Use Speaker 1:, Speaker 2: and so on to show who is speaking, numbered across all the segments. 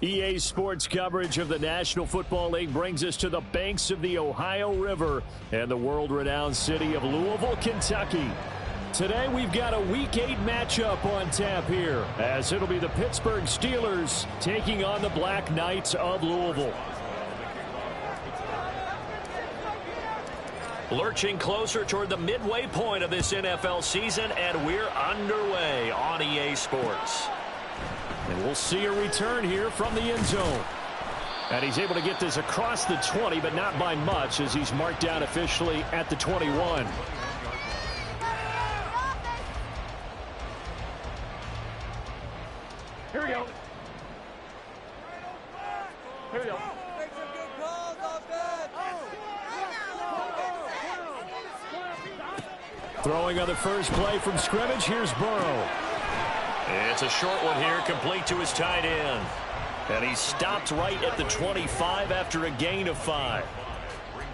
Speaker 1: EA Sports coverage of the National Football League brings us to the banks of the Ohio River and the world-renowned city of Louisville, Kentucky. Today we've got a Week 8 matchup on tap here, as it'll be the Pittsburgh Steelers taking on the Blackknights of Louisville. Lurching closer toward the midway point of this NFL season, and we're underway on EA Sports. And we'll see a return here from the end zone. And he's able to get this across the 20, but not by much, as he's marked down officially at the 21.
Speaker 2: Here we go. Here we go.
Speaker 1: Throwing on the first play from scrimmage, here's Burrow. It's a short one here, complete to his tight end. And he's stopped right at the 25 after a gain of 5.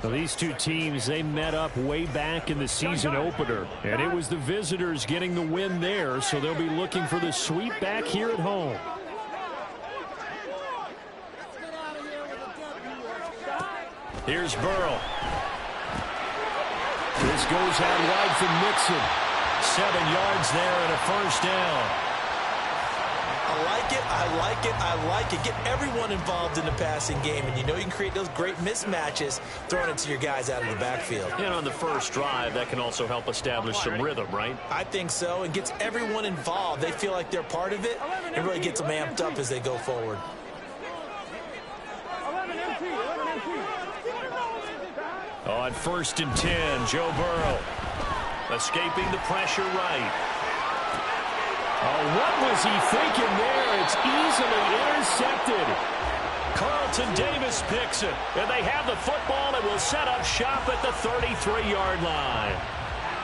Speaker 1: So these two teams, they met up way back in the season opener. And it was the visitors getting the win there, so they'll be looking for the sweep back here at home. Here's Burrow. This goes out wide for Mixon. 7 yards there and a first down.
Speaker 3: I like it, I like it, I like it. Get everyone involved in the passing game, and you know you can create those great mismatches throwing it to your guys out of the backfield.
Speaker 1: And on the first drive, that can also help establish some rhythm, right?
Speaker 3: I think so, and gets everyone involved. They feel like they're part of it, and really gets them amped up as they go forward.
Speaker 1: On 1st and 10, Joe Burrow escaping the pressure right. Oh, what was he thinking there? It's easily intercepted. Carlton Davis picks it, and they have the football and will set up shop at the 33-yard line.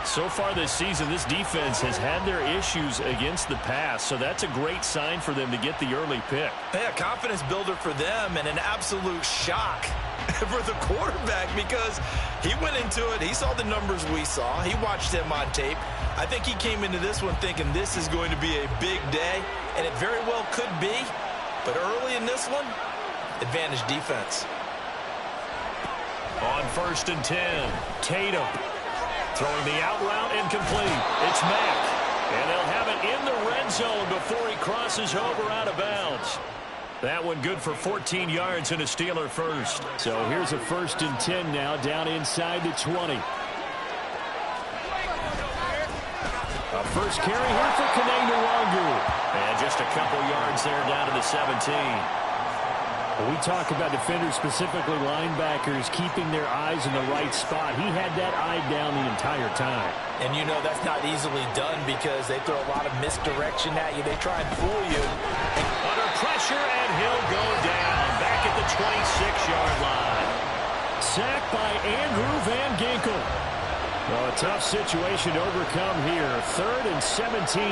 Speaker 1: So far this season, this defense has had their issues against the pass, so that's a great sign for them to get the early pick.
Speaker 3: Yeah, confidence builder for them, and an absolute shock for the quarterback, because he went into it, he saw the numbers we saw, he watched him on tape. I think he came into this one thinking this is going to be a big day, and it very well could be, but early in this one, advantage defense.
Speaker 1: On 1st and 10, Tatum throwing the out route incomplete. It's Mack, and they'll have it in the red zone before he crosses over out of bounds. That one good for 14 yards and a Steeler first. So here's a 1st and 10 now down inside the 20. A first carry here for Kene Nwangu. And just a couple yards there down to the 17. When we talk about defenders, specifically linebackers, keeping their eyes in the right spot, he had that eye down the entire time.
Speaker 3: And you know that's not easily done because they throw a lot of misdirection at you. They try and fool you.
Speaker 1: Under pressure, and he'll go down back at the 26-yard line. Sacked by Andrew Van Ginkel. Well, a tough situation to overcome here. 3rd and 17.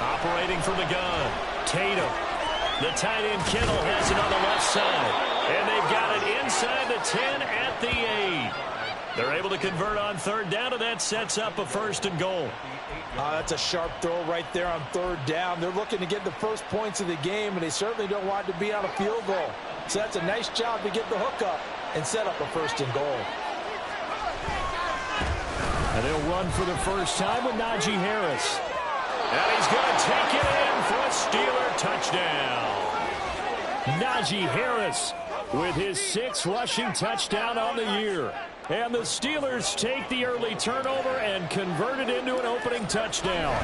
Speaker 1: Operating from the gun, Tatum. The tight end Kittle has it on the left side. And they've got it inside the 10 at the 8. They're able to convert on 3rd down, and that sets up a 1st and goal.
Speaker 4: That's a sharp throw right there on 3rd down. They're looking to get the first points of the game, and they certainly don't want it to be on a field goal. So that's a nice job to get the hook up and set up a 1st and goal.
Speaker 1: And they'll run for the first time with Najee Harris. And he's going to take it in for a Steeler touchdown. Najee Harris with his 6th rushing touchdown on the year. And the Steelers take the early turnover and convert it into an opening touchdown.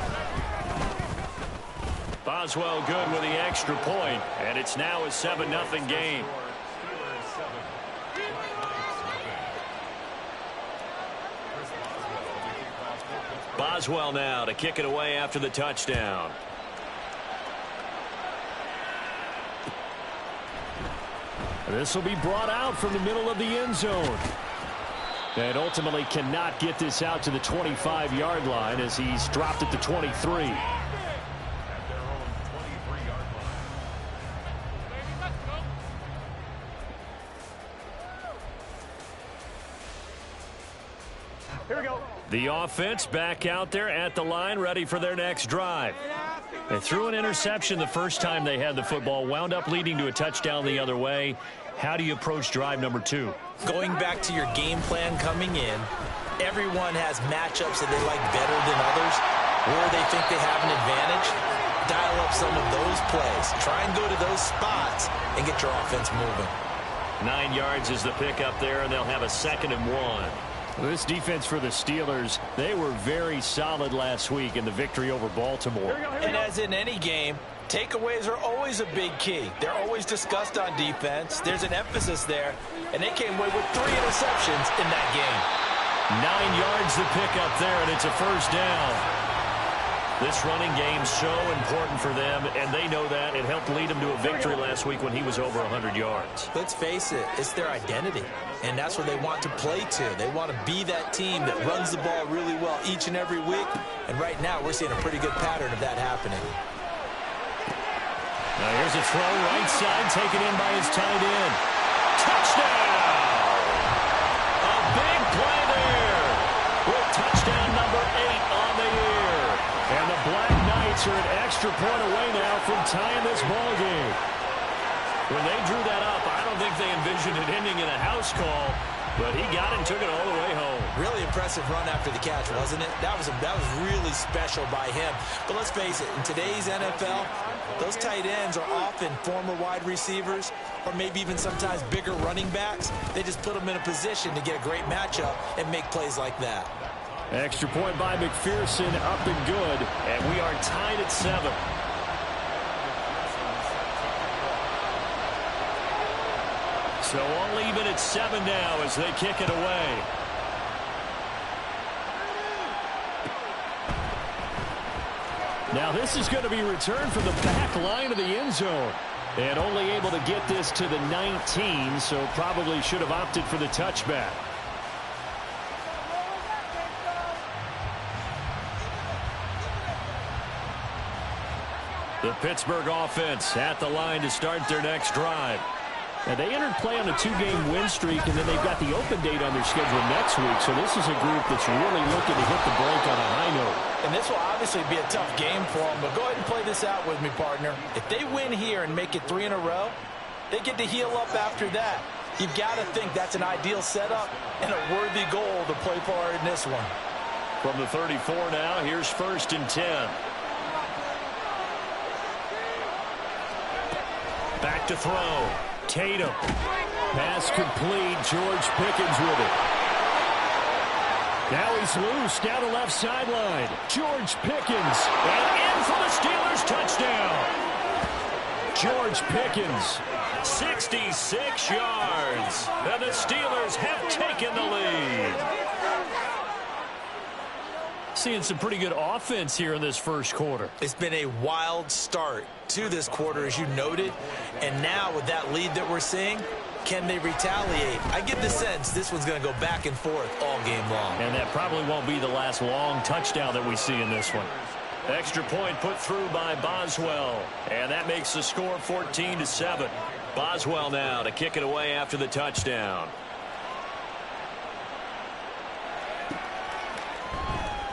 Speaker 1: Boswell good with the extra point, and it's now a 7-0 game. Boswell now to kick it away after the touchdown. This will be brought out from the middle of the end zone. And ultimately cannot get this out to the 25-yard line as he's dropped at the 23.
Speaker 2: Here we go.
Speaker 1: The offense back out there at the line, ready for their next drive. They threw an interception the first time they had the football, wound up leading to a touchdown the other way. How do you approach drive number 2?
Speaker 3: Going back to your game plan coming in, everyone has matchups that they like better than others, where they think they have an advantage. Dial up some of those plays. Try and go to those spots and get your offense moving.
Speaker 1: 9 yards is the pickup there, and they'll have a 2nd and 1. This defense for the Steelers, they were very solid last week in the victory over Baltimore.
Speaker 3: And as in any game, takeaways are always a big key. They're always discussed on defense. There's an emphasis there, and they came away with 3 interceptions in that game.
Speaker 1: 9 yards the pickup there, and it's a 1st down. This running game so important for them, and they know that. It helped lead them to a victory last week when he was over 100 yards.
Speaker 3: Let's face it, it's their identity, and that's what they want to play to. They want to be that team that runs the ball really well each and every week, and right now we're seeing a pretty good pattern of that happening.
Speaker 1: Now here's a throw right side, taken in by his tight end. Touchdown! A big play there with touchdown number 8 on the year. And the Blackknights are an extra point away now from tying this ball game. When they drew that up, I don't think they envisioned it ending in a house call, but he got it and took it all the way home.
Speaker 3: Really impressive run after the catch, wasn't it? That was really special by him. But let's face it, in today's NFL, those tight ends are often former wide receivers or maybe even sometimes bigger running backs. They just put them in a position to get a great matchup and make plays like that.
Speaker 1: Extra point by McPherson, up and good, and we are tied at 7. So all even at 7 now as they kick it away. Now this is going to be returned from the back line of the end zone. And only able to get this to the 19, so probably should have opted for the touchback. The Pittsburgh offense at the line to start their next drive. Now they entered play on a 2-game win streak, and then they've got the open date on their schedule next week. So this is a group that's really looking to hit the break on a high note.
Speaker 4: And this will obviously be a tough game for them, but go ahead and play this out with me, partner. If they win here and make it 3 in a row, they get to heal up after that. You've got to think that's an ideal setup and a worthy goal to play for in this one.
Speaker 1: From the 34 now, here's 1st and 10. Back to throw. Tatum. Pass complete. George Pickens with it. Now he's loose down the left sideline. George Pickens. And in for the Steelers touchdown. George Pickens. 66 yards. And the Steelers have taken the lead. Seeing some pretty good offense here in this first quarter.
Speaker 3: It's been a wild start to this quarter, as you noted. And now with that lead that we're seeing, can they retaliate? I get the sense this one's going to go back and forth all game long.
Speaker 1: And that probably won't be the last long touchdown that we see in this one. Extra point put through by Boswell. And that makes the score 14-7. Boswell now to kick it away after the touchdown.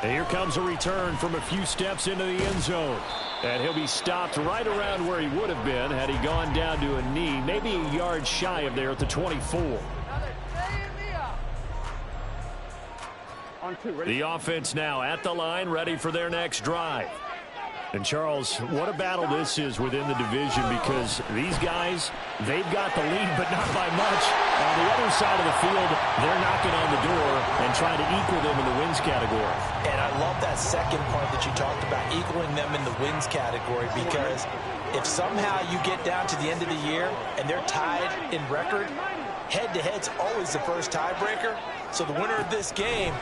Speaker 1: And here comes a return from a few steps into the end zone. And he'll be stopped right around where he would have been had he gone down to a knee, maybe a yard shy of there at the 24. The offense now at the line, ready for their next drive. And, Charles, what a battle this is within the division, because these guys, they've got the lead, but not by much. On the other side of the field, they're knocking on the door and trying to equal them in the wins category.
Speaker 3: And I love that second part that you talked about, equaling them in the wins category, because if somehow you get down to the end of the year and they're tied in record, head-to-head's always the first tiebreaker. So the winner of this game,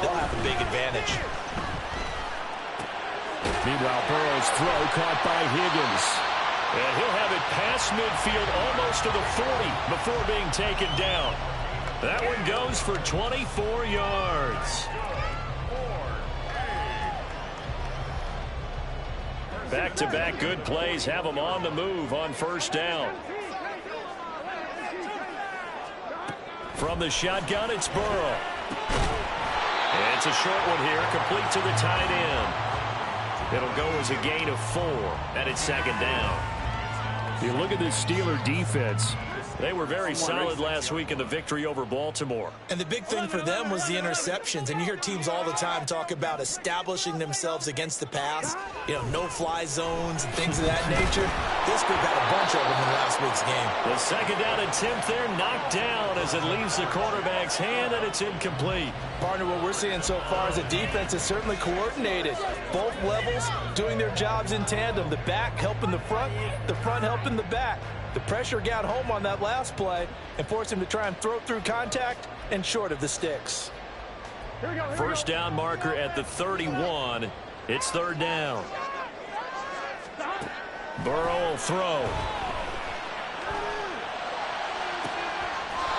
Speaker 3: they'll have a big advantage.
Speaker 1: Meanwhile, Burrow's throw caught by Higgins. And he'll have it past midfield almost to the 40 before being taken down. That one goes for 24 yards. Back-to-back good plays have them on the move on 1st down. From the shotgun, it's Burrow. And it's a short one here, complete to the tight end. It'll go as a gain of 4, and it's second down. You look at this Steeler defense. They were very solid last week in the victory over Baltimore.
Speaker 4: And the big thing for them was the interceptions. And you hear teams all the time talk about establishing themselves against the pass, no-fly zones and things of that nature. This group had a bunch of them in last week's game.
Speaker 1: The second down and 10th there, knocked down as it leaves the quarterback's hand, and it's incomplete.
Speaker 4: Partner, what we're seeing so far is a defense is certainly coordinated. Both levels doing their jobs in tandem. The back helping the front helping the back. The pressure got home on that last play and forced him to try and throw through contact and short of the sticks.
Speaker 1: First down marker at the 31. It's third down. Burrow will throw.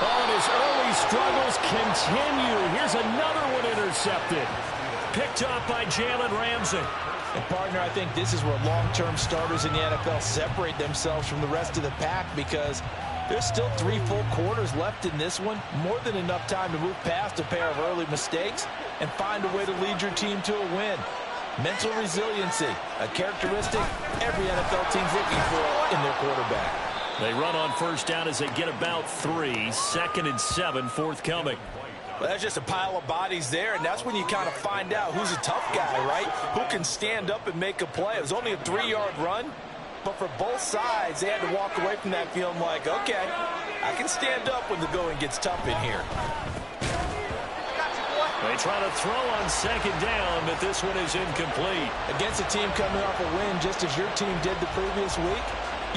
Speaker 1: Oh, and his early struggles continue. Here's another one intercepted. Picked off by Jalen Ramsey.
Speaker 4: And, partner, I think this is where long-term starters in the NFL separate themselves from the rest of the pack because there's still 3 full quarters left in this one. More than enough time to move past a pair of early mistakes and find a way to lead your team to a win. Mental resiliency, a characteristic every NFL team's looking for in their quarterback.
Speaker 1: They run on first down as they get about 3. Second and 7 forthcoming.
Speaker 4: Well, that's just a pile of bodies there, and that's when you kind of find out who's a tough guy, right? Who can stand up and make a play. It was only a 3-yard run, but for both sides, they had to walk away from that feeling like, okay, I can stand up when the going gets tough in here.
Speaker 1: They try to throw on second down, but this one is incomplete.
Speaker 4: Against a team coming off a win, just as your team did the previous week,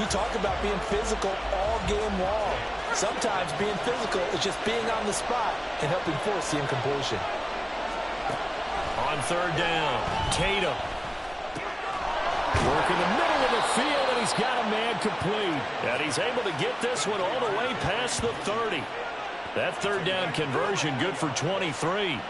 Speaker 4: you talk about being physical all game long. Sometimes being physical is just being on the spot and helping force the incompletion.
Speaker 1: On third down, Tatum. Work in the middle of the field, and he's got a man complete. And he's able to get this one all the way past the 30. That third down conversion good for 23.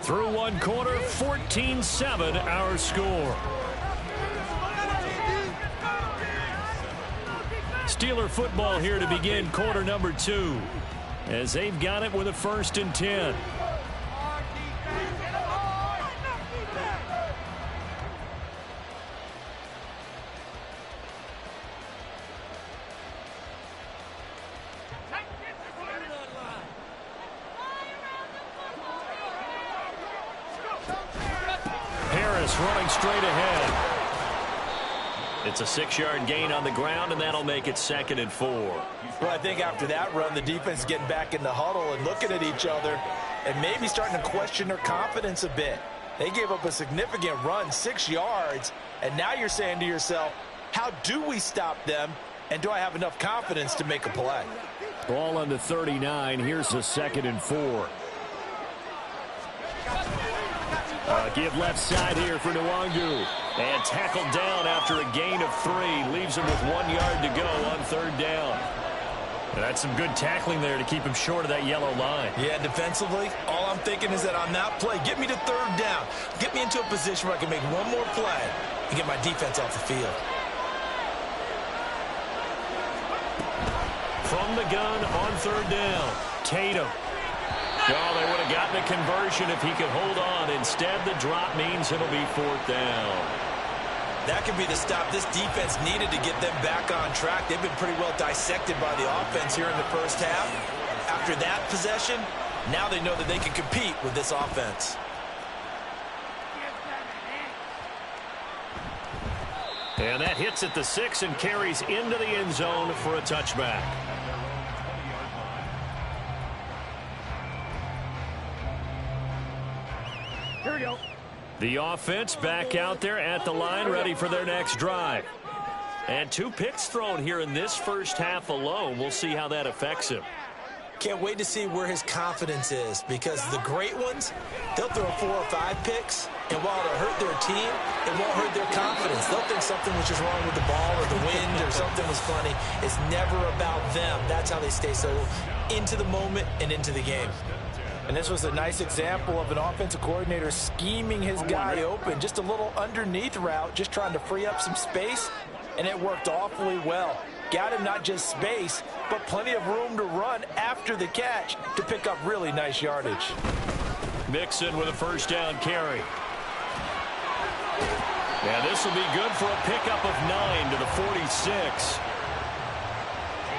Speaker 1: Through one quarter, 14-7 our score. Steeler football here to begin quarter number 2 as they've got it with a 1st and 10. Running straight ahead. It's a 6-yard gain on the ground, and that'll make it 2nd and 4.
Speaker 4: Well, I think after that run, the defense getting back in the huddle and looking at each other and maybe starting to question their confidence a bit. They gave up a significant run, 6 yards, and now you're saying to yourself, how do we stop them, and do I have enough confidence to make a play?
Speaker 1: Ball on the 39. Here's a 2nd and 4. Give left side here for Nwangu. And tackled down after a gain of 3. Leaves him with 1 yard to go on third down. And that's some good tackling there to keep him short of that yellow line.
Speaker 4: Yeah, defensively, all I'm thinking is that on that play, get me to third down. Get me into a position where I can make one more play and get my defense off the field.
Speaker 1: From the gun on third down, Tatum. Oh, they would have gotten a conversion if he could hold on. Instead, the drop means it'll be 4th down.
Speaker 4: That could be the stop this defense needed to get them back on track. They've been pretty well dissected by the offense here in the first half. After that possession, now they know that they can compete with this offense.
Speaker 1: And that hits at the 6 and carries into the end zone for a touchback.
Speaker 2: Here we go.
Speaker 1: The offense back out there at the line, ready for their next drive. And 2 picks thrown here in this first half alone. We'll see how that affects him.
Speaker 4: Can't wait to see where his confidence is, because the great ones, they'll throw 4 or 5 picks, and while it'll hurt their team, it won't hurt their confidence. They'll think something was just wrong with the ball or the wind or something was funny. It's never about them. That's how they stay so into the moment and into the game. And this was a nice example of an offensive coordinator scheming his guy open. Just a little underneath route, just trying to free up some space, and it worked awfully well. Got him not just space, but plenty of room to run after the catch to pick up really nice yardage.
Speaker 1: Mixon with a first down carry. Yeah, this will be good for a pickup of 9 to the 46.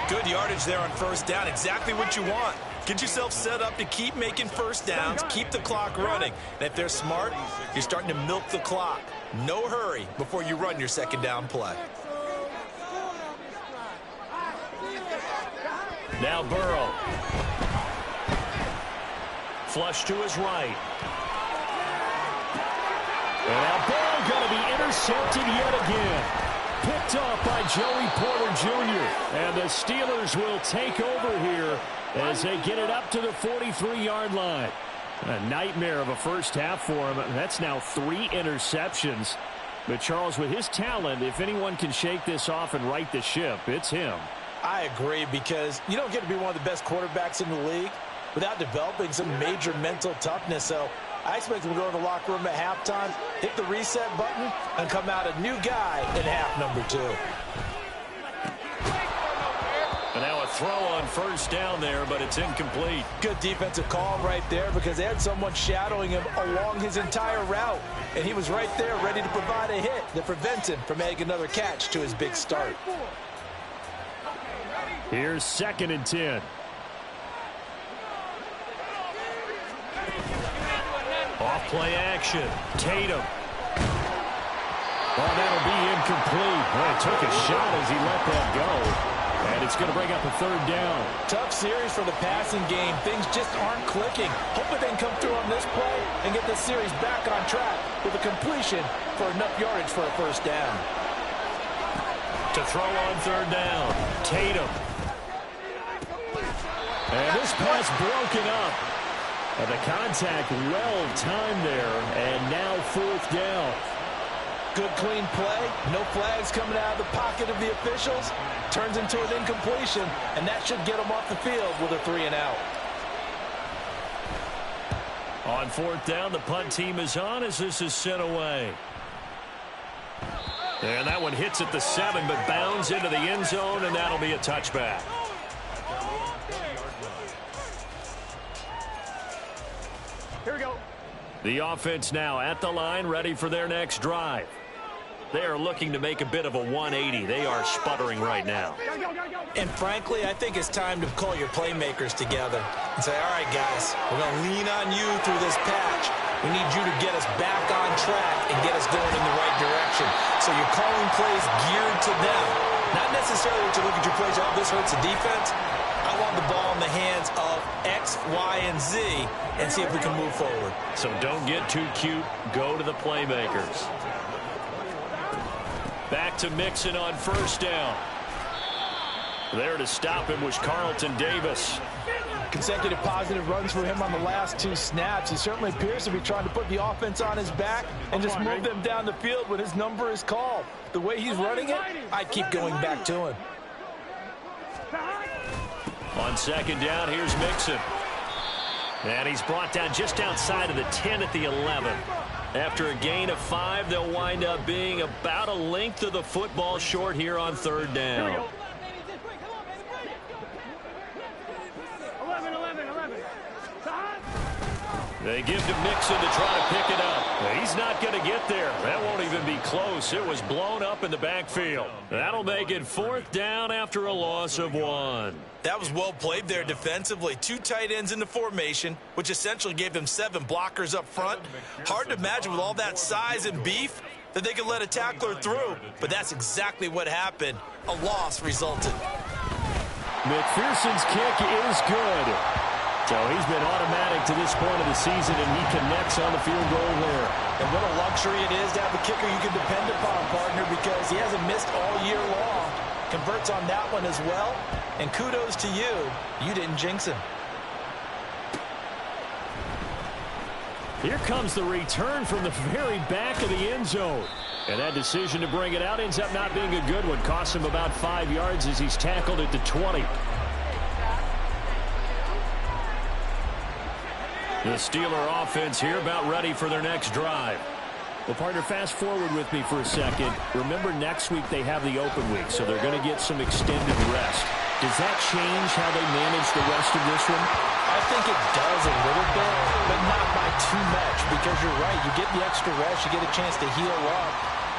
Speaker 3: Good yardage there on first down. Exactly what you want. Get yourself set up to keep making first downs, keep the clock running. And if they're smart, you're starting to milk the clock. No hurry before you run your second down play.
Speaker 1: Now Burrow. Flush to his right. And now ball going to be intercepted yet again. Picked off by Joey Porter Jr. And the Steelers will take over here as they get it up to the 43-yard line. A nightmare of a first half for him. That's now 3 interceptions. But Charles, with his talent, if anyone can shake this off and right the ship, it's him.
Speaker 4: I agree, because you don't get to be one of the best quarterbacks in the league without developing some major mental toughness. So I expect him to go in the locker room at halftime, hit the reset button, and come out a new guy in half number 2.
Speaker 1: And now a throw on first down there, but it's incomplete.
Speaker 4: Good defensive call right there, because they had someone shadowing him along his entire route. And he was right there ready to provide a hit that prevents him from adding another catch to his big start.
Speaker 1: Here's 2nd and 10. Off-play action. Tatum. Oh, that'll be incomplete. Well, he took a shot as he let that go. And it's going to bring up a 3rd down.
Speaker 4: Tough series for the passing game. Things just aren't clicking. Hoping they can come through on this play and get this series back on track with a completion for enough yardage for a first down.
Speaker 1: To throw on 3rd down. Tatum. And this pass broken up. And the contact well timed there. And now 4th down.
Speaker 4: Good clean play. No flags coming out of the pocket of the officials. Turns into an incompletion, and that should get them off the field with a 3 and out.
Speaker 1: On 4th down, the punt team is on as this is sent away. And that one hits at the 7, but bounds into the end zone, and that'll be a touchback.
Speaker 2: Here we go.
Speaker 1: The offense now at the line, ready for their next drive. They are looking to make a bit of a 180. They are sputtering right now.
Speaker 4: And frankly, I think it's time to call your playmakers together and say, all right, guys, we're going to lean on you through this patch. We need you to get us back on track and get us going in the right direction. So you're calling plays geared to them. Not necessarily to look at your plays, oh, this hurts the defense. I want the ball in the hands of X, Y, and Z and see if we can move forward.
Speaker 1: So don't get too cute. Go to the playmakers. Back to Mixon on first down. There to stop him was Carlton Davis.
Speaker 4: Consecutive positive runs for him on the last 2 snaps. He certainly appears to be trying to put the offense on his back and just move them down the field when his number is called. The way he's running it, I keep going back to him.
Speaker 1: On 2nd down, here's Mixon. And he's brought down just outside of the 10 at the 11. After a gain of 5, they'll wind up being about a length of the football short here on 3rd down.
Speaker 2: 11.
Speaker 1: They give to Mixon to try to pick it up. He's not going to get there. That won't even be close. It was blown up in the backfield. That'll make it 4th down after a loss of 1.
Speaker 3: That was well played there defensively. 2 tight ends in the formation, which essentially gave them 7 blockers up front. Hard to imagine with all that size and beef that they could let a tackler through, but that's exactly what happened. A loss resulted.
Speaker 1: McPherson's kick is good. So he's been automatic to this point of the season, and he connects on the field goal there.
Speaker 4: And what a luxury it is to have a kicker you can depend upon, partner, because he hasn't missed all year long. Converts on that one as well. And kudos to you. You didn't jinx him.
Speaker 1: Here comes the return from the very back of the end zone. And that decision to bring it out ends up not being a good one. Costs him about 5 yards as he's tackled at the 20. The Steeler offense here about ready for their next drive. Well, partner, fast forward with me for a second. Remember, next week they have the open week, so they're going to get some extended rest. Does that change how they manage the rest of this one?
Speaker 4: I think it does a little bit, but not by too much, because you're right. You get the extra rest. You get a chance to heal up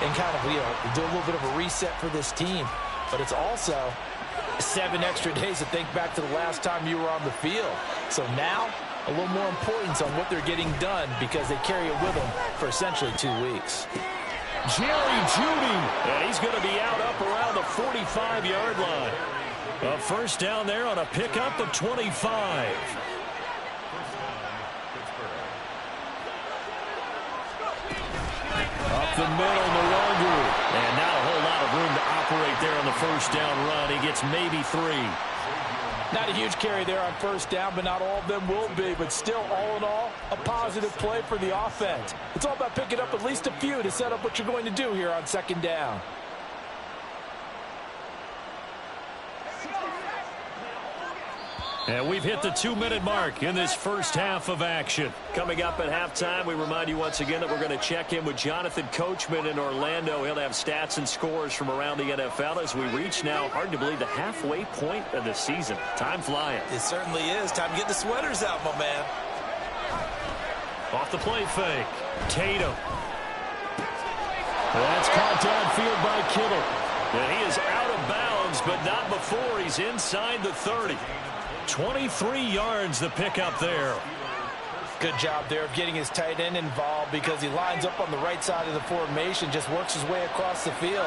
Speaker 4: and kind of, do a little bit of a reset for this team. But it's also 7 extra days to think back to the last time you were on the field. So now, a little more importance on what they're getting done because they carry it with them for essentially 2 weeks.
Speaker 1: Jerry Jeudy, and he's going to be out up around the 45-yard line. A first down there on a pickup of 25. Up the middle, no longer. And not a whole lot of room to operate there on the first down run. He gets maybe 3.
Speaker 4: Not a huge carry there on first down, but not all of them will be. But still, all in all, a positive play for the offense. It's all about picking up at least a few to set up what you're going to do here on second down.
Speaker 1: And we've hit the 2-minute mark in this first half of action. Coming up at halftime, we remind you once again that we're going to check in with Jonathan Coachman in Orlando. He'll have stats and scores from around the NFL as we reach now, hard to believe, the halfway point of the season. Time flying.
Speaker 3: It certainly is. Time to get the sweaters out, my man.
Speaker 1: Off the play fake. Tatum. That's caught downfield by Kittle. And he is out of bounds, but not before he's inside the 30. 23 yards the pickup there.
Speaker 4: Good job there of getting his tight end involved because he lines up on the right side of the formation, just works his way across the field.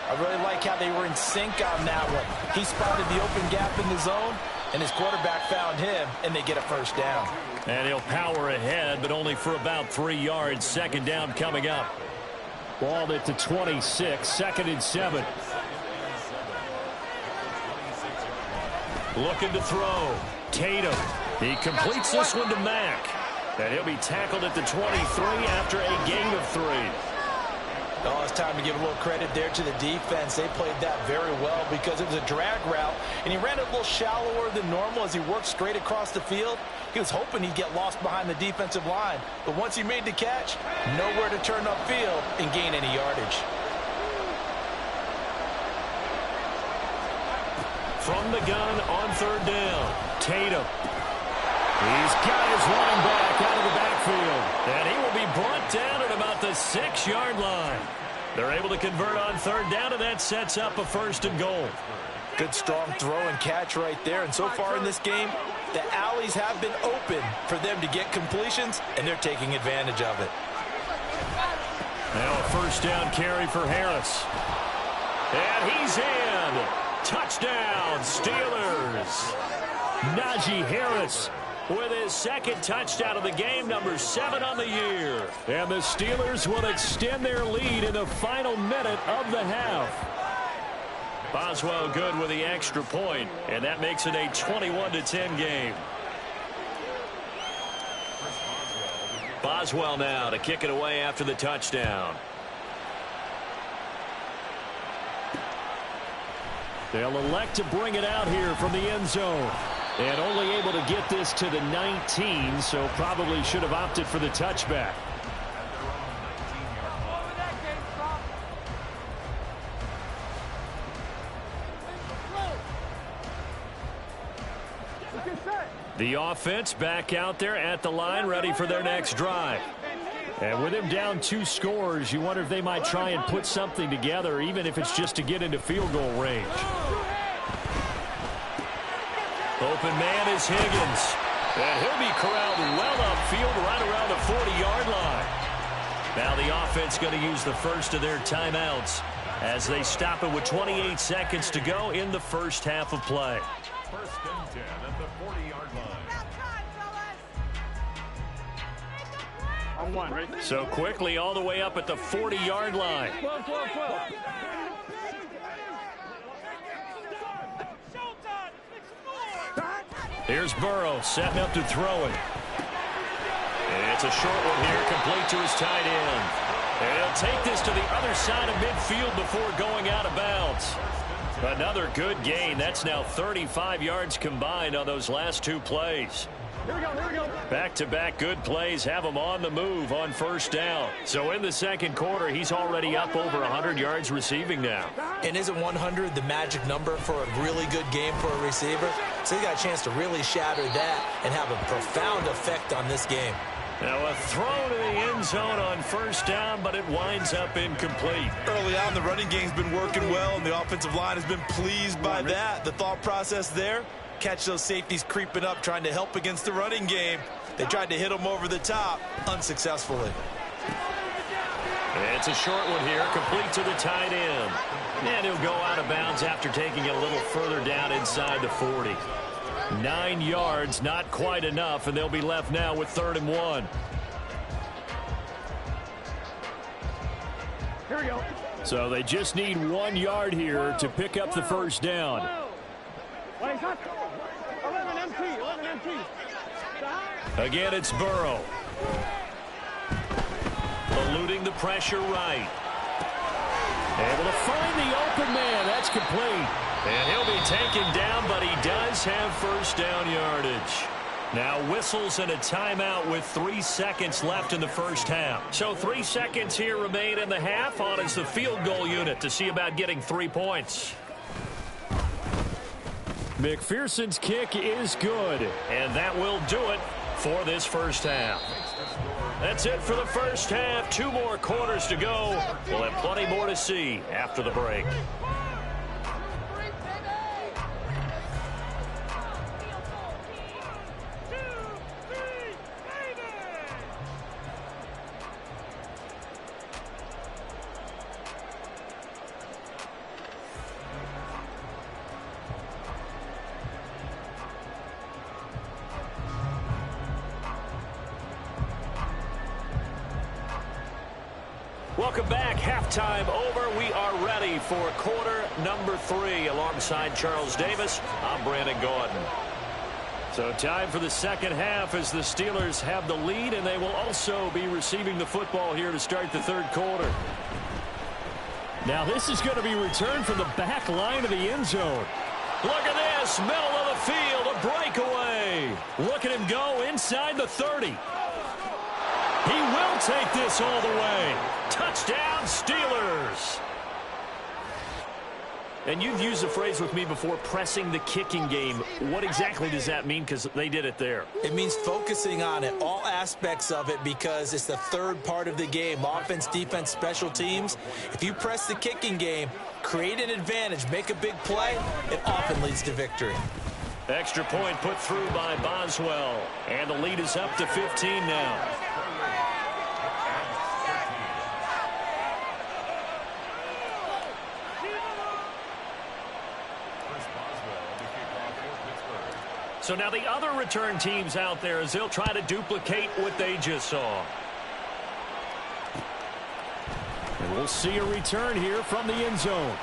Speaker 4: I really like how they were in sync on that one. He spotted the open gap in the zone, and his quarterback found him, and they get a first down.
Speaker 1: And he'll power ahead, but only for about 3 yards. Second down coming up. Ball at the 26, 2nd and 7. Looking to throw. Tatum. He completes this one to Mack. And he'll be tackled at the 23 after a gain of 3.
Speaker 4: Oh, it's time to give a little credit there to the defense. They played that very well because it was a drag route, and he ran it a little shallower than normal as he worked straight across the field. He was hoping he'd get lost behind the defensive line, but once he made the catch, nowhere to turn upfield and gain any yardage.
Speaker 1: From the gun on third down, Tatum. He's got his running back out of the backfield, and he will be brought down at about the 6-yard line. They're able to convert on third down, and that sets up a 1st and goal.
Speaker 4: Good strong throw and catch right there, and so far in this game, the alleys have been open for them to get completions, and they're taking advantage of it.
Speaker 1: Now a first down carry for Harris. And he's in. Touchdown, Steelers. Najee Harris with his 2nd touchdown of the game, number 7 on the year. And the Steelers will extend their lead in the final minute of the half. Boswell good with the extra point, and that makes it a 21-10 game. Boswell now to kick it away after the touchdown. They'll elect to bring it out here from the end zone. And only able to get this to the 19, so probably should have opted for the touchback. The offense back out there at the line, ready for their next drive. And with him down 2 scores, you wonder if they might try and put something together, even if it's just to get into field goal range. Open man is Higgins. And he'll be corralled well upfield right around the 40-yard line. Now the offense going to use the first of their timeouts as they stop it with 28 seconds to go in the first half of play.
Speaker 5: 1st and 10 at the 40-yard line.
Speaker 2: On 1, right?
Speaker 1: So quickly all the way up at the 40-yard line.
Speaker 2: 12.
Speaker 1: Here's Burrow setting up to throw it. And it's a short one here, complete to his tight end. And he'll take this to the other side of midfield before going out of bounds. Another good gain. That's now 35 yards combined on those last 2 plays.
Speaker 2: Here we go. Here we go.
Speaker 1: Back-to-back good plays have him on the move on first down. So in the second quarter, he's already up over 100 yards receiving now.
Speaker 4: And isn't 100 the magic number for a really good game for a receiver? So he got a chance to really shatter that and have a profound effect on this game.
Speaker 1: Now a throw to the end zone on first down, but it winds up incomplete.
Speaker 3: Early on, the running game's been working well, and the offensive line has been pleased by that. The thought process there, catch those safeties creeping up, trying to help against the running game. They tried to hit them over the top, unsuccessfully.
Speaker 1: It's a short one here, complete to the tight end. And he'll go out of bounds after taking it a little further down inside the 40. 9 yards, not quite enough, and they'll be left now with 3rd and 1.
Speaker 2: Here we go.
Speaker 1: So they just need 1 yard here to pick up the first down.
Speaker 2: Wait, hot. 11 MT. 11 MT.
Speaker 1: Again, it's Burrow. Eluding the pressure right. Able to find the open man. That's complete. And he'll be taken down, but he does have first down yardage. Now whistles and a timeout with 3 seconds left in the first half. So 3 seconds here remain in the half. On is the field goal unit to see about getting 3 points. McPherson's kick is good, and that will do it for this first half. That's it for the first half. 2 more quarters to go. We'll have plenty more to see after the break. Welcome back. Halftime over. We are ready for quarter number 3. Alongside Charles Davis, I'm Brandon Gordon. So time for the second half as the Steelers have the lead, and they will also be receiving the football here to start the third quarter. Now this is going to be returned from the back line of the end zone. Look at this. Middle of the field. A breakaway. Look at him go inside the 30. He will take this all the way. Touchdown, Steelers. And you've used the phrase with me before, pressing the kicking game. What exactly does that mean? Because they did it there.
Speaker 4: It means focusing on it, all aspects of it, because it's the third part of the game. Offense, defense, special teams. If you press the kicking game, create an advantage, make a big play, it often leads to victory.
Speaker 1: Extra point put through by Boswell. And the lead is up to 15 now. So now the other return teams out there as they'll try to duplicate what they just saw. And we'll see a return here from the end zone.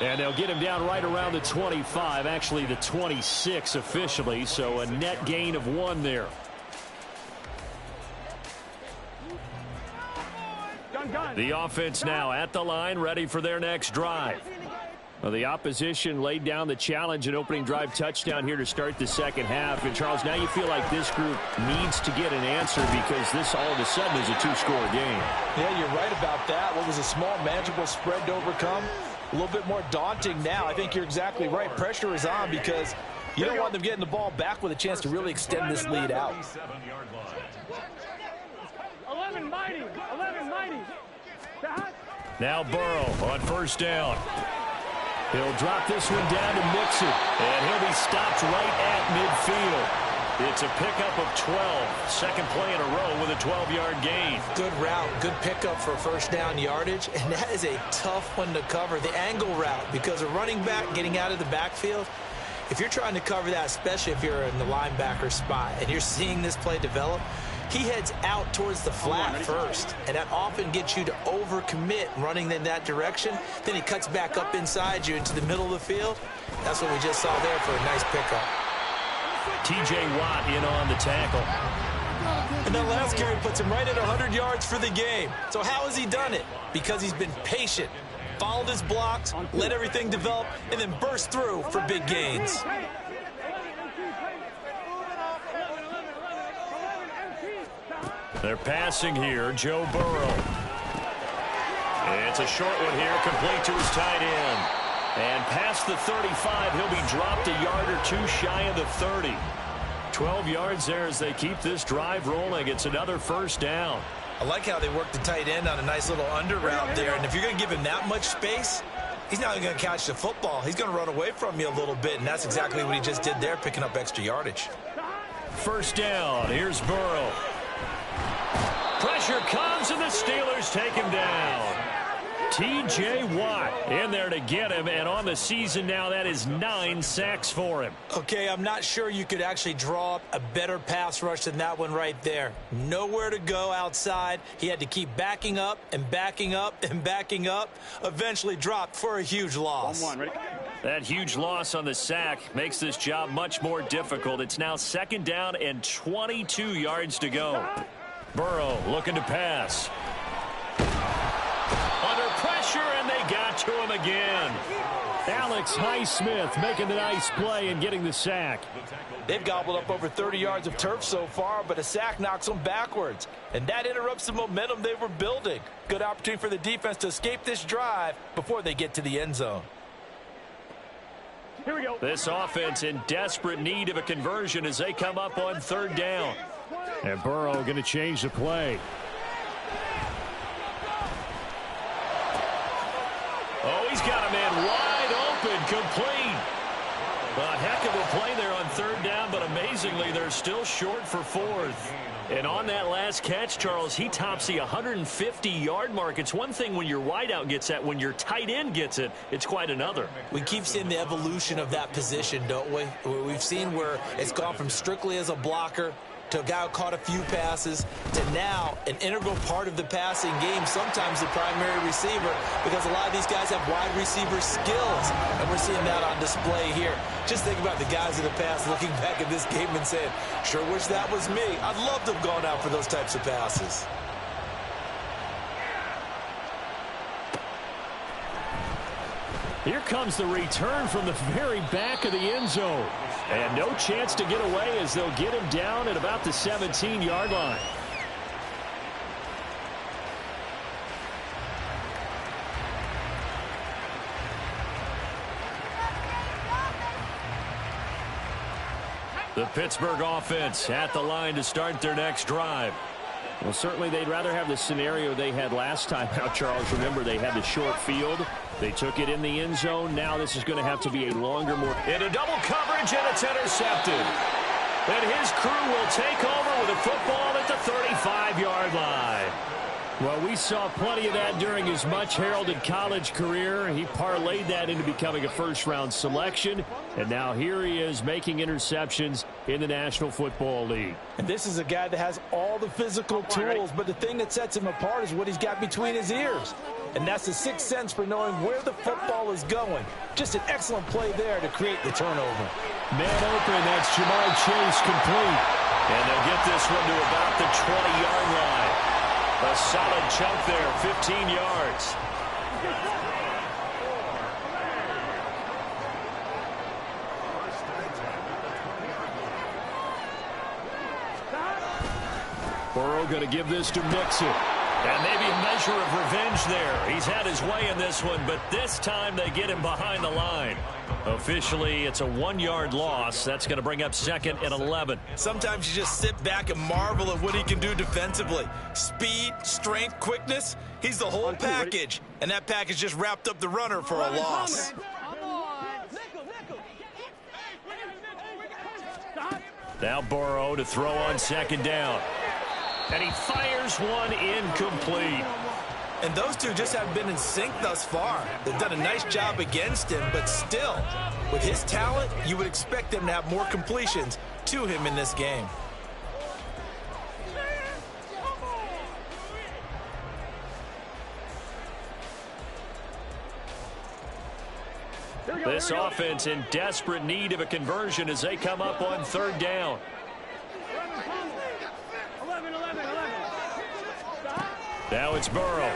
Speaker 1: And they'll get him down right around the 25, actually the 26 officially, so a net gain of 1 there. The offense now at the line, ready for their next drive. Well, the opposition laid down the challenge and opening drive touchdown here to start the second half. And, Charles, now you feel like this group needs to get an answer because this all of a sudden is a 2-score game.
Speaker 4: Yeah, you're right about that. What was a small, manageable spread to overcome, a little bit more daunting now. I think you're exactly right. Pressure is on because you don't want them getting the ball back with a chance to really extend this lead out.
Speaker 2: 11 mighty. 11 mighty.
Speaker 1: Now Burrow on first down. He'll drop this one down to Mixon, and he'll be stopped right at midfield. It's a pickup of 12. Second play in a row with a 12-yard gain.
Speaker 4: Good route, good pickup for first down yardage, and that is a tough one to cover. The angle route, because a running back getting out of the backfield, if you're trying to cover that, especially if you're in the linebacker spot and you're seeing this play develop, he heads out towards the flat first, and that often gets you to overcommit running in that direction. Then he cuts back up inside you into the middle of the field. That's what we just saw there for a nice pickup.
Speaker 1: T.J. Watt in on the tackle.
Speaker 4: And that last carry puts him right at 100 yards for the game. So how has he done it? Because he's been patient, followed his blocks, let everything develop, and then burst through for big gains.
Speaker 1: They're passing here. Joe Burrow. It's a short one here, complete to his tight end. And past the 35, he'll be dropped a yard or two shy of the 30. 12 yards there as they keep this drive rolling. It's another first down.
Speaker 3: I like how they work the tight end on a nice little under route there. And if you're going to give him that much space, he's not going to catch the football. He's going to run away from you a little bit, and that's exactly what he just did there, picking up extra yardage.
Speaker 1: First down. Here's Burrow. Pressure comes, and the Steelers take him down. T.J. Watt in there to get him, and on the season now, that is 9 sacks for him.
Speaker 4: Okay, I'm not sure you could actually draw up a better pass rush than that one right there. Nowhere to go outside. He had to keep backing up and backing up and backing up. Eventually dropped for a huge loss.
Speaker 2: 1-1, ready?
Speaker 1: That huge loss on the sack makes this job much more difficult. It's now second down and 22 yards to go. Burrow looking to pass. Under pressure, and they got to him again. Alex Highsmith making the nice play and getting the sack.
Speaker 4: They've gobbled up over 30 yards of turf so far, but a sack knocks them backwards. And that interrupts the momentum they were building. Good opportunity for the defense to escape this drive before they get to the end zone.
Speaker 2: Here we go.
Speaker 1: This offense in desperate need of a conversion as they come up on third down. And Burrow going to change the play. Oh, he's got a man wide open, complete. A heck of a play there on third down, but amazingly, they're still short for fourth. And on that last catch, Charles, he tops the 150-yard mark. It's one thing when your wideout gets that. When your tight end gets it, it's quite another.
Speaker 4: We keep seeing the evolution of that position, don't we? We've seen where it's gone from strictly as a blocker to a guy who caught a few passes to now an integral part of the passing game, sometimes the primary receiver, because a lot of these guys have wide receiver skills, and we're seeing that on display here. Just think about the guys in the past looking back at this game and saying, sure wish that was me. I'd love to have gone out for those types of passes.
Speaker 1: Here comes the return from the very back of the end zone. And no chance to get away as they'll get him down at about the 17-yard line. The Pittsburgh offense at the line to start their next drive. Well, certainly they'd rather have the scenario they had last time out, Charles. Remember, they had the short field. They took it in the end zone. Now this is going to have to be a longer, more... Into double coverage, and it's intercepted. And his crew will take over with a football at the 35-yard line. Well, we saw plenty of that during his much-heralded college career. He parlayed that into becoming a first-round selection. And now here he is making interceptions in the National Football League.
Speaker 4: And this is a guy that has all the physical tools, but the thing that sets him apart is what he's got between his ears. And that's the sixth sense for knowing where the football is going. Just an excellent play there to create the turnover.
Speaker 1: Man open, that's Jamar Chase complete. And they'll get this one to about the 20-yard line. A solid chunk there, 15 yards. Burrow going to give this to Mixon. And maybe a measure of revenge there. He's had his way in this one, but this time they get him behind the line. Officially, it's a 1-yard loss. That's going to bring up second and 11.
Speaker 3: Sometimes you just sit back and marvel at what he can do defensively. Speed, strength, quickness. He's the whole package. And that package just wrapped up the runner for a loss.
Speaker 1: Now Burrow to throw on second down. And he fires one incomplete.
Speaker 3: And those two just haven't been in sync thus far. They've done a nice job against him, but still, with his talent, you would expect them to have more completions to him in this game.
Speaker 1: This offense in desperate need of a conversion as they come up on third down.
Speaker 2: 11.
Speaker 1: Now it's Burrow.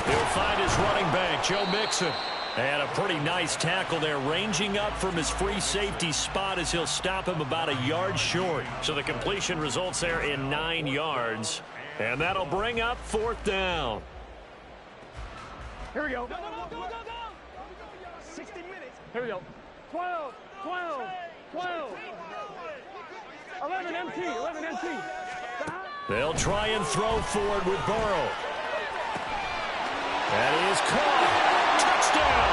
Speaker 1: He'll find his running back, Joe Mixon. And a pretty nice tackle there, ranging up from his free safety spot as he'll stop him about a yard short. So the completion results there in 9 yards. And that'll bring up 4th down.
Speaker 2: Here we go. Go, go, go, go, go. 60 minutes. Here we go. 12, 12, 12. 11 MT, 11 MT.
Speaker 1: They'll try and throw forward with Burrow. That is caught. Touchdown.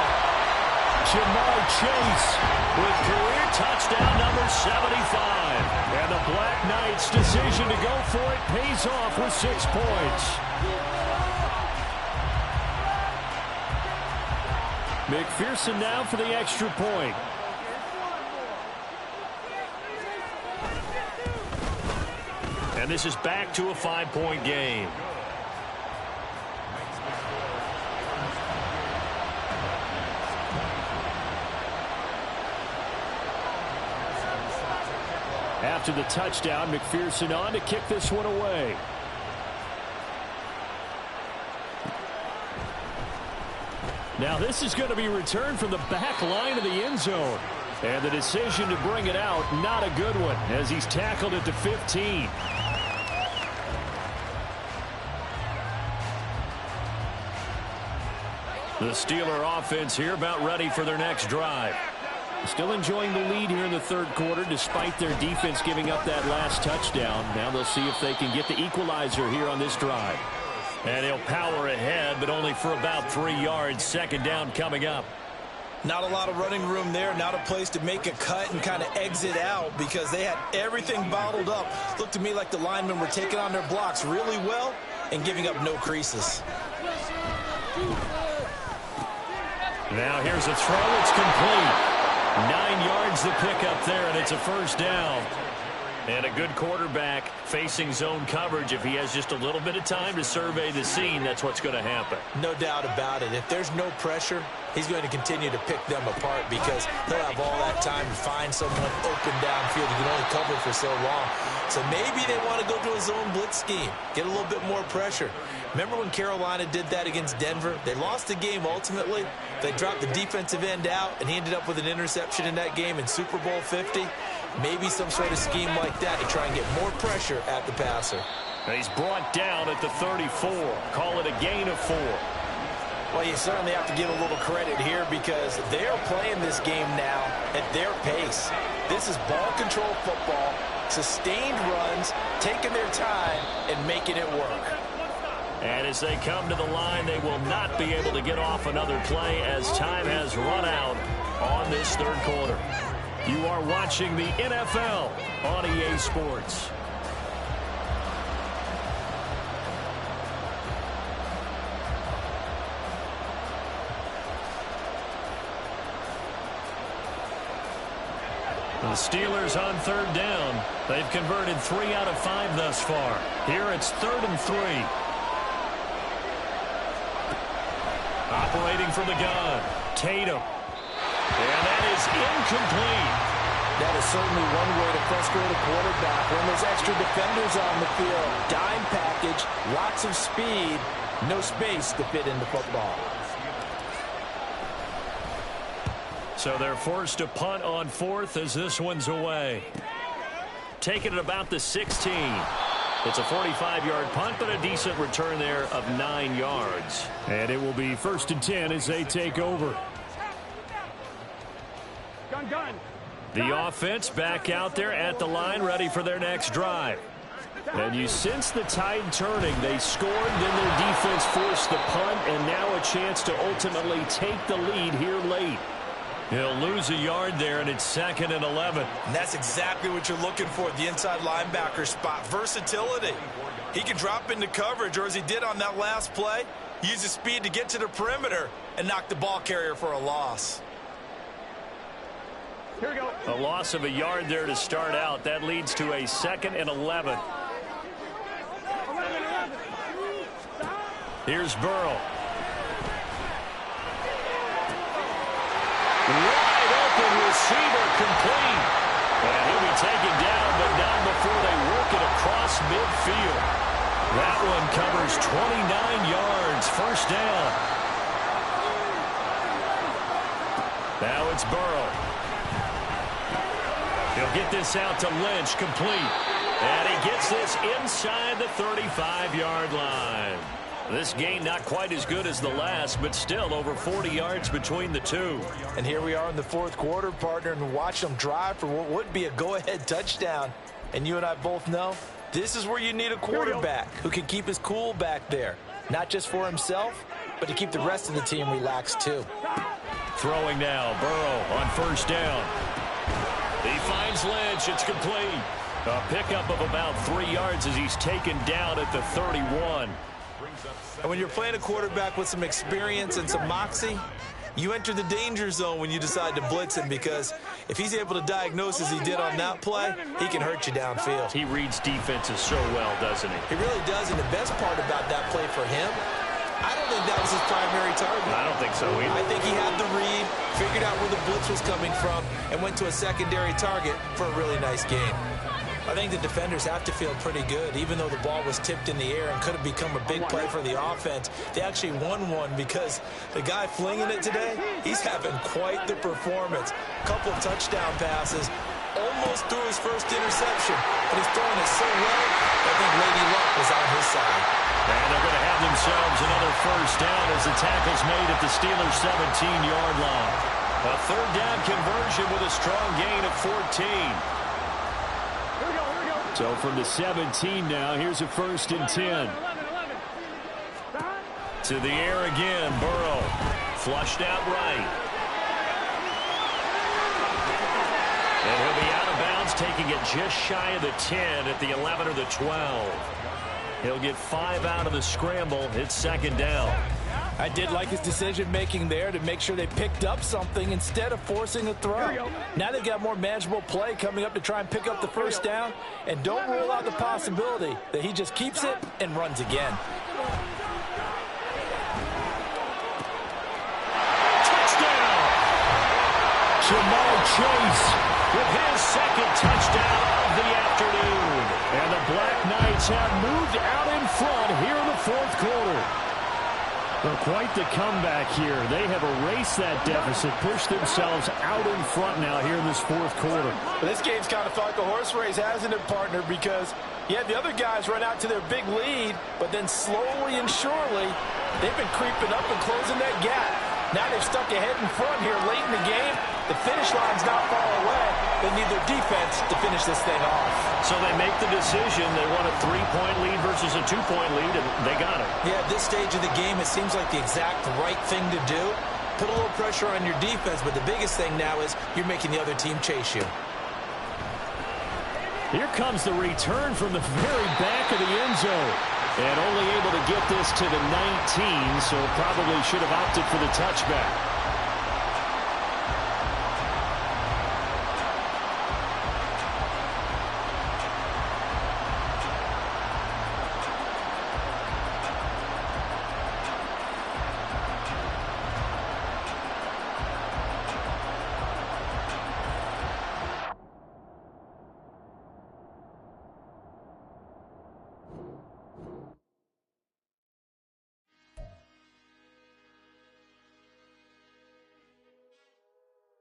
Speaker 1: Jamar Chase with career touchdown number 75. And the Blackknights' decision to go for it pays off with 6 points. McPherson now for the extra point. And this is back to a 5-point game. After the touchdown, McPherson on to kick this one away. Now this is going to be returned from the back line of the end zone. And the decision to bring it out, not a good one, as he's tackled at the 15. The Steeler offense here about ready for their next drive. Still enjoying the lead here in the 3rd quarter despite their defense giving up that last touchdown. Now they'll see if they can get the equalizer here on this drive. And he'll power ahead, but only for about 3 yards. 2nd down coming up.
Speaker 3: Not a lot of running room there. Not a place to make a cut and kind of exit out because they had everything bottled up. Looked to me like the linemen were taking on their blocks really well and giving up no creases.
Speaker 1: Now here's a throw. It's complete. 9 yards to pick up there, and it's a 1st down. And a good quarterback facing zone coverage. If he has just a little bit of time to survey the scene, that's what's going to happen.
Speaker 3: No doubt about it. If there's no pressure, he's going to continue to pick them apart because he'll have all that time to find someone open downfield. He can only cover for so long. So maybe they want to go to a zone blitz scheme, get a little bit more pressure. Remember when Carolina did that against Denver? They lost the game ultimately. They dropped the defensive end out, and he ended up with an interception in that game in Super Bowl 50. Maybe some sort of scheme like that to try and get more pressure at the passer.
Speaker 1: He's brought down at the 34. Call it a gain of 4.
Speaker 4: Well, you certainly have to give a little credit here because they're playing this game now at their pace. This is ball control football, sustained runs, taking their time, and making it work.
Speaker 1: And as they come to the line, they will not be able to get off another play as time has run out on this 3rd quarter. You are watching the NFL on EA Sports. The Steelers on 3rd down. They've converted 3 out of 5 thus far. Here it's 3rd and 3. Operating from the gun, Tatum. And that is incomplete.
Speaker 4: That is certainly one way to frustrate a quarterback when there's extra defenders on the field. Dime package, lots of speed, no space to fit into football.
Speaker 1: So they're forced to punt on 4th as this one's away. Taking it about the 16. It's a 45-yard punt, but a decent return there of 9 yards. And it will be 1st and 10 as they take over.
Speaker 2: Gun.
Speaker 1: The offense back out there at the line, ready for their next drive. And you sense the tide turning. They scored, then their defense forced the punt, and now a chance to ultimately take the lead here late. He'll lose a yard there, and it's 2nd and 11.
Speaker 3: And that's exactly what you're looking for, the inside linebacker spot. Versatility. He can drop into coverage, or as he did on that last play, use his speed to get to the perimeter and knock the ball carrier for a loss.
Speaker 2: Here we go.
Speaker 1: A loss of a yard there to start out. That leads to a 2nd and 11. Here's Burrow. Wide open receiver complete. And he'll be taken down, but not before they work it across midfield. That one covers 29 yards. 1st down. Now it's Burrow. He'll get this out to Lynch, complete. And he gets this inside the 35-yard line. This game not quite as good as the last, but still over 40 yards between the two.
Speaker 4: And here we are in the fourth quarter, partner, and watch them drive for what would be a go-ahead touchdown. And you and I both know this is where you need a quarterback who can keep his cool back there. Not just for himself, but to keep the rest of the team relaxed too.
Speaker 1: Throwing now, Burrow on first down. He finds Lynch. It's complete. A pickup of about 3 yards as he's taken down at the 31.
Speaker 3: And when you're playing a quarterback with some experience and some moxie, you enter the danger zone when you decide to blitz him, because if he's able to diagnose as he did on that play, he can hurt you downfield.
Speaker 1: He reads defenses so well, doesn't he?
Speaker 3: He really does, and the best part about that play for him, I don't think that was his primary target.
Speaker 1: I don't think so either.
Speaker 3: I think he had the read, figured out where the blitz was coming from, and went to a secondary target for a really nice game. I think the defenders have to feel pretty good. Even though the ball was tipped in the air and could have become a big play for the offense, they actually won one because the guy flinging it today, he's having quite the performance. A couple of touchdown passes, almost threw his first interception, but he's throwing it so well, I think Lady Luck was on his side.
Speaker 1: And they're going to have themselves another first down as the tackle's made at the Steelers' 17-yard line. A third down conversion with a strong gain of 14. So from the 17 now, here's a 1st and 10. To the air again, Burrow. Flushed out right. And he'll be out of bounds, taking it just shy of the 10 at the 11 or the 12. He'll get 5 out of the scramble. It's 2nd down.
Speaker 4: I did like his decision-making there to make sure they picked up something instead of forcing a throw. Now they've got more manageable play coming up to try and pick up the first down, and don't rule out the possibility that he just keeps it and runs again.
Speaker 1: Touchdown! Jamar Chase with his 2nd touchdown of the afternoon. And the Blackknights have moved out in front here in the 4th quarter.
Speaker 2: Well, quite the comeback here. They have erased that deficit, pushed themselves out in front now here in this 4th quarter.
Speaker 4: But this game's kind of felt like a horse race, hasn't it, partner? Because, yeah, the other guys run out to their big lead, but then slowly and surely, they've been creeping up and closing that gap. Now they've stuck ahead in front here late in the game. The finish line's not far away. They need their defense to finish this thing off.
Speaker 1: So they make the decision. They want a 3-point lead versus a 2-point lead, and they got it.
Speaker 3: Yeah, at this stage of the game, it seems like the exact right thing to do. Put a little pressure on your defense, but the biggest thing now is you're making the other team chase you.
Speaker 2: Here comes the return from the very back of the end zone. And only able to get this to the 19, so probably should have opted for the touchback.